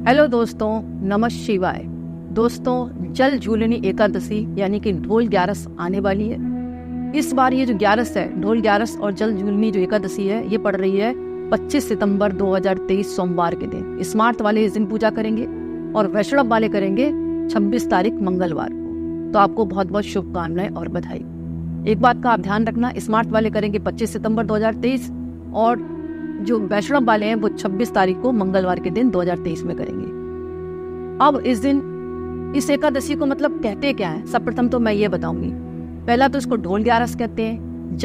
Hello दोस्तों, नमः शिवाय। दोस्तों, जल झूलनी एकादशी यानी कि ढोल ग्यारस आने वाली है। इस बार ये जो ग्यारस है, ढोल ग्यारस और जल झूलनी जो एकादशी है, ये पड़ रही है 25 सितंबर 2023 सोमवार के दिन। स्मार्त वाले इस दिन पूजा करेंगे और वैष्णव वाले करेंगे 26 तारीख मंगलवार को। तो आपको बहुत बहुत शुभकामनाएं और बधाई। एक बात का आप ध्यान रखना, स्मार्ट वाले करेंगे 25 सितंबर 2023 और जो वैष्णव वाले हैं वो 26 तारीख को मंगलवार के दिन 2023 में करेंगे। अब इस दिन इस एकादशी को मतलब कहते क्या है, सब प्रथम तो मैं ये बताऊंगी। पहला तो इसको ढोल ग्यारस कहते हैं,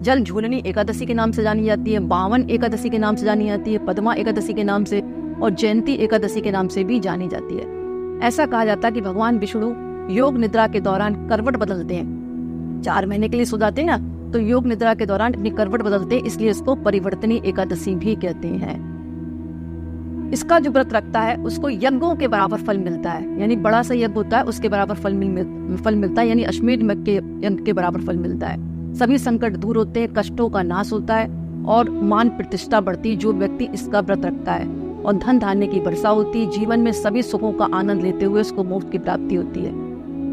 जल झूलनी एकादशी के नाम से जानी जाती है, बावन एकादशी के नाम से जानी जाती है, पद्मा एकादशी के नाम से और जयंती एकादशी के नाम से भी जानी जाती है। ऐसा कहा जाता है कि भगवान विष्णु योग निद्रा के दौरान करवट बदलते हैं, 4 महीने के लिए सो जाते हैं ना, तो योग निद्रा के दौरान अपनी करवट बदलते हैं, इसलिए इसको परिवर्तनी एकादशी भी कहते हैं। इसका जो व्रत रखता है उसको यज्ञों के बराबर फल मिलता है, यानी बड़ा सा यज्ञ होता है उसके बराबर फल मिलता है, यानी अश्वमेध यज्ञ के बराबर फल मिलता है। सभी संकट दूर होते हैं, कष्टों का नाश होता है और मान प्रतिष्ठा बढ़ती जो व्यक्ति इसका व्रत रखता है, और धन धान्य की वर्षा होती, जीवन में सभी सुखों का आनंद लेते हुए उसको मोक्ष की प्राप्ति होती है।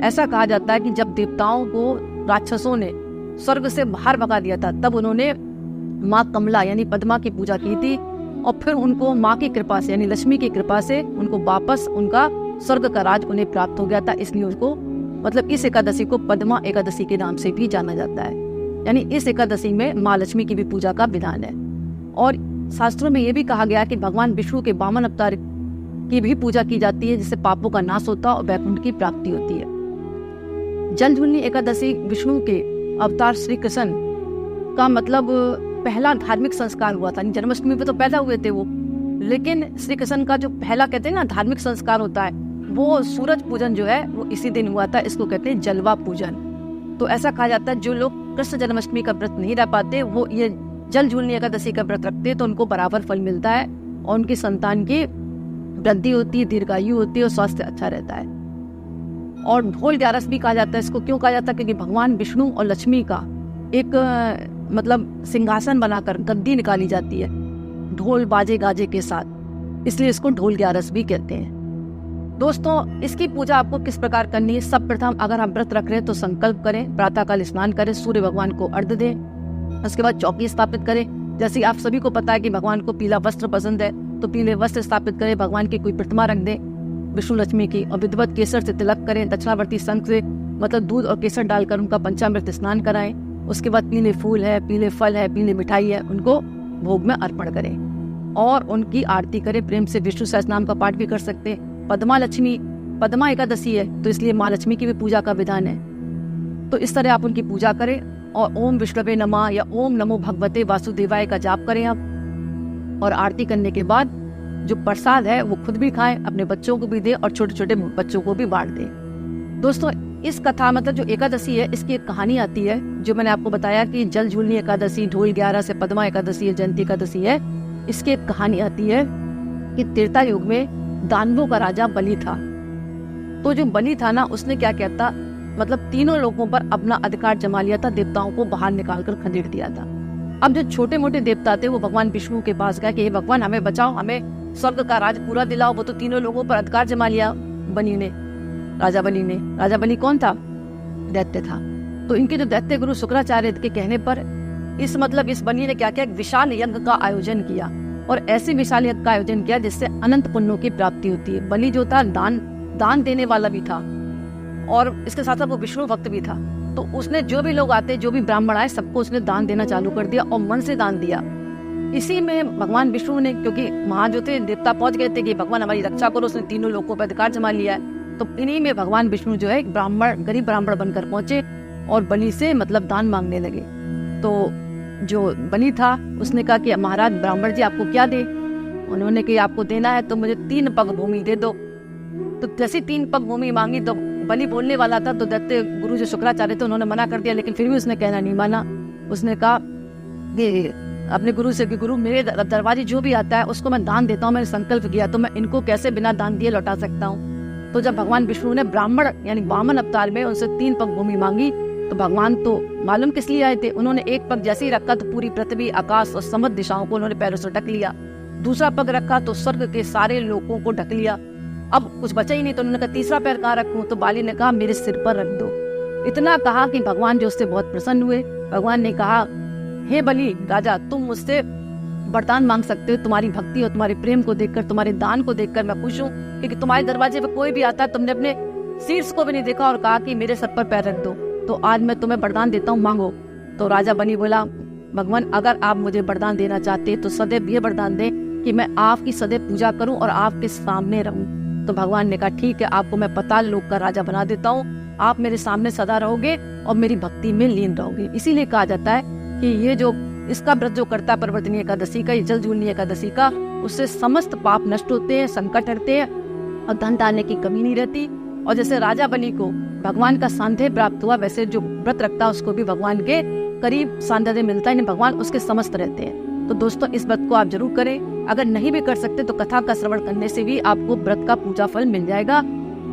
ऐसा कहा जाता है कि जब देवताओं को राक्षसों ने स्वर्ग से बाहर भगा दिया था, तब उन्होंने माँ कमला यानी पद्मा की पूजा की थी और फिर उनको माँ की कृपा से यानी लक्ष्मी की कृपा से उनको वापस उनका स्वर्ग का राज उन्हें प्राप्त हो गया था। इसलिए उसको मतलब इस एकादशी को पद्मा एकादशी के नाम से भी जाना जाता है। यानी इस एकादशी में माँ लक्ष्मी की भी पूजा का विधान है। और शास्त्रों में यह भी कहा गया कि भगवान विष्णु के 52 अवतार की भी पूजा की जाती है, जिससे पापों का नाश होता है और वैकुंठ की प्राप्ति होती है। जल झूलनी एकादशी विष्णु के अवतार श्री कृष्ण का मतलब पहला धार्मिक संस्कार हुआ था। जन्माष्टमी पे तो पैदा हुए थे वो, लेकिन श्री कृष्ण का जो पहला कहते हैं ना धार्मिक संस्कार होता है, वो सूरज पूजन जो है वो इसी दिन हुआ था। इसको कहते हैं जलवा पूजन। तो ऐसा कहा जाता है जो लोग कृष्ण जन्माष्टमी का व्रत नहीं रह पाते, वो ये जल झूलनी एकादशी का व्रत रखते हैं, तो उनको बराबर फल मिलता है और उनकी संतान की वृद्धि होती है, दीर्घायु होती है और स्वास्थ्य अच्छा रहता है। और ढोल ग्यारस भी कहा जाता है। इसको क्यों कहा जाता है? क्योंकि भगवान विष्णु और लक्ष्मी का एक मतलब सिंहासन बनाकर गद्दी निकाली जाती है ढोल बाजे गाजे के साथ, इसलिए इसको ढोल ग्यारस भी कहते हैं। दोस्तों, इसकी पूजा आपको किस प्रकार करनी है? सब प्रथम अगर हम व्रत रख रहे हैं तो संकल्प करें, प्रातःकाल स्नान करें, सूर्य भगवान को अर्घ्य दें, उसके बाद चौकी स्थापित करें। जैसे आप सभी को पता है कि भगवान को पीला वस्त्र पसंद है, तो पीले वस्त्र स्थापित करें, भगवान की कोई प्रतिमा रख दें विष्णु लक्ष्मी की, और विधिवत केसर से तिलक करें, दक्षिणावर्ती शंख से मतलब दूध और केसर डालकर उनका पंचामृत स्नान कराएं। उसके बाद पीले फूल है, पीले फल है, पीले मिठाई है, उनको भोग में अर्पण करें और उनकी आरती करें। प्रेम से विष्णु सहस्रनाम का पाठ भी कर सकते हैं। पद्मा एकादशी है तो इसलिए माँ लक्ष्मी की भी पूजा का विधान है। तो इस तरह आप उनकी पूजा करें और ओम विष्णवे नमः या ओम नमो भगवते वासुदेवाय का जाप करें आप। और आरती करने के बाद जो प्रसाद है वो खुद भी खाएं, अपने बच्चों को भी दें और छोटे छोटे बच्चों को भी बांट दें। दोस्तों, इस कथा मतलब जो एकादशी है इसकी एक कहानी आती है, जो मैंने आपको बताया कि जल झूलनी एकादशी, ढोल ग्यारस है, पद्मा एकादशी है, जयंती एकादशी है। इसकी एक कहानी आती है कि त्रेता युग में दानवों का राजा बलि था। तो जो बलि था ना, उसने क्या किया था, मतलब तीनों लोगों पर अपना अधिकार जमा लिया था, देवताओं को बाहर निकालकर खदेड़ दिया था। अब जो छोटे मोटे देवता थे वो भगवान विष्णु के पास गए कि हे भगवान, हमें बचाओ, हमें स्वर्ग का राज पूरा दिलाओ। वो तो तीनों लोगों पर अधिकार जमा लिया बलि ने, राजा बलि कौन था? दैत्य था। तो इनके जो दैत्य गुरु शुक्राचार्य के कहने पर इस बलि ने क्या किया, विशाल यज्ञ का आयोजन किया और ऐसे विशाल यज्ञ का आयोजन किया जिससे अनंत पुण्यों की प्राप्ति होती है। बलि जो था दान देने वाला भी था और इसके साथ साथ वो विष्णु भक्त भी था। तो उसने जो भी लोग आते, जो भी ब्राह्मण आए, सबको उसने दान देना चालू कर दिया और मन से दान दिया। इसी में भगवान विष्णु ने, क्योंकि वहां जो थे देवता पहुंच गए थे कि भगवान हमारी रक्षा करो, उसने तीनों लोगों पर अधिकार जमा लिया है, तो इन्हीं में भगवान विष्णु जो है एक गरीब ब्राह्मण बनकर पहुंचे और बलि से मतलब दान मांगने लगे। तो जो बलि था उसने कहा कि महाराज ब्राह्मण जी आपको क्या दे? उन्होंने कहा आपको देना है तो मुझे 3 पग भूमि दे दो। तो जैसे 3 पग भूमि मांगी तो बलि बोलने वाला था, तो दैत्य गुरु जो शुक्राचार्य थे उन्होंने मना कर दिया, लेकिन फिर भी उसने कहना नहीं माना। उसने कहा कि अपने गुरु से कि गुरु, मेरे दरवाजे जो भी आता है उसको मैं दान देता हूँ, मैंने संकल्प किया, तो मैं इनको कैसे बिना दान दिए लौटा सकता हूँ? तो जब भगवान विष्णु ने ब्राह्मण यानी वामन अवतार में उनसे 3 पग भूमि मांगी, तो भगवान तो मालूम किस लिए आए थे, उन्होंने एक पग जैसे ही रखा तो पूरी पृथ्वी, आकाश और समस्त दिशाओं को उन्होंने पैरों से ढक लिया। दूसरा पग रखा तो स्वर्ग के सारे लोगों को ढक लिया। अब कुछ बचा ही नहीं, तो उन्होंने कहा तीसरा पैर कहाँ रखूं? तो बाली ने कहा मेरे सिर पर रख दो। इतना कहा कि भगवान जो उससे बहुत प्रसन्न हुए। भगवान ने कहा हे बलि राजा, तुम मुझसे वरदान मांग सकते हो। तुम्हारी भक्ति और तुम्हारे प्रेम को देखकर, तुम्हारे दान को देखकर मैं खुश हूँ, क्योंकि तुम्हारे दरवाजे पे कोई भी आता है, तुमने अपने शीर्ष को भी नहीं देखा और कहा कि मेरे सर पर पैर रख दो। तो आज मैं तुम्हें वरदान देता हूँ, मांगो। तो राजा बलि बोला भगवान अगर आप मुझे वरदान देना चाहते हैं तो सदैव ये वरदान दें कि मैं आपकी सदैव पूजा करूं और आपके सामने रहूं। तो भगवान ने कहा ठीक है, आपको मैं पाताल लोक का राजा बना देता हूँ, आप मेरे सामने सदा रहोगे और मेरी भक्ति में लीन रहोगे। इसीलिए कहा जाता है कि ये जो इसका व्रत जो करता है परिवर्तनीय एकादशी का, जल झूलनी एकादशी का, उससे समस्त पाप नष्ट होते हैं, संकट हटते हैं और धन धान्य की कमी नहीं रहती। और जैसे राजा बलि को भगवान का सानिध्य प्राप्त हुआ, वैसे जो व्रत रखता है उसको भी भगवान के करीब सानिध्य मिलता है, भगवान उसके समस्त रहते हैं। तो दोस्तों इस व्रत को आप जरूर करें। अगर नहीं भी कर सकते तो कथा का श्रवण करने से भी आपको व्रत का पूजा फल मिल जाएगा।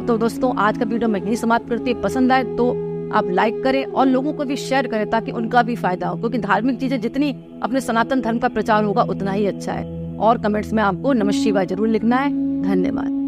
तो दोस्तों आज का वीडियो मैं यही समाप्त करती हूँ। पसंद आए तो आप लाइक करें और लोगों को भी शेयर करें ताकि उनका भी फायदा हो, क्योंकि धार्मिक चीजें जितनी अपने सनातन धर्म का प्रचार होगा उतना ही अच्छा है। और कमेंट्स में आपको नमः शिवाय जरूर लिखना है। धन्यवाद।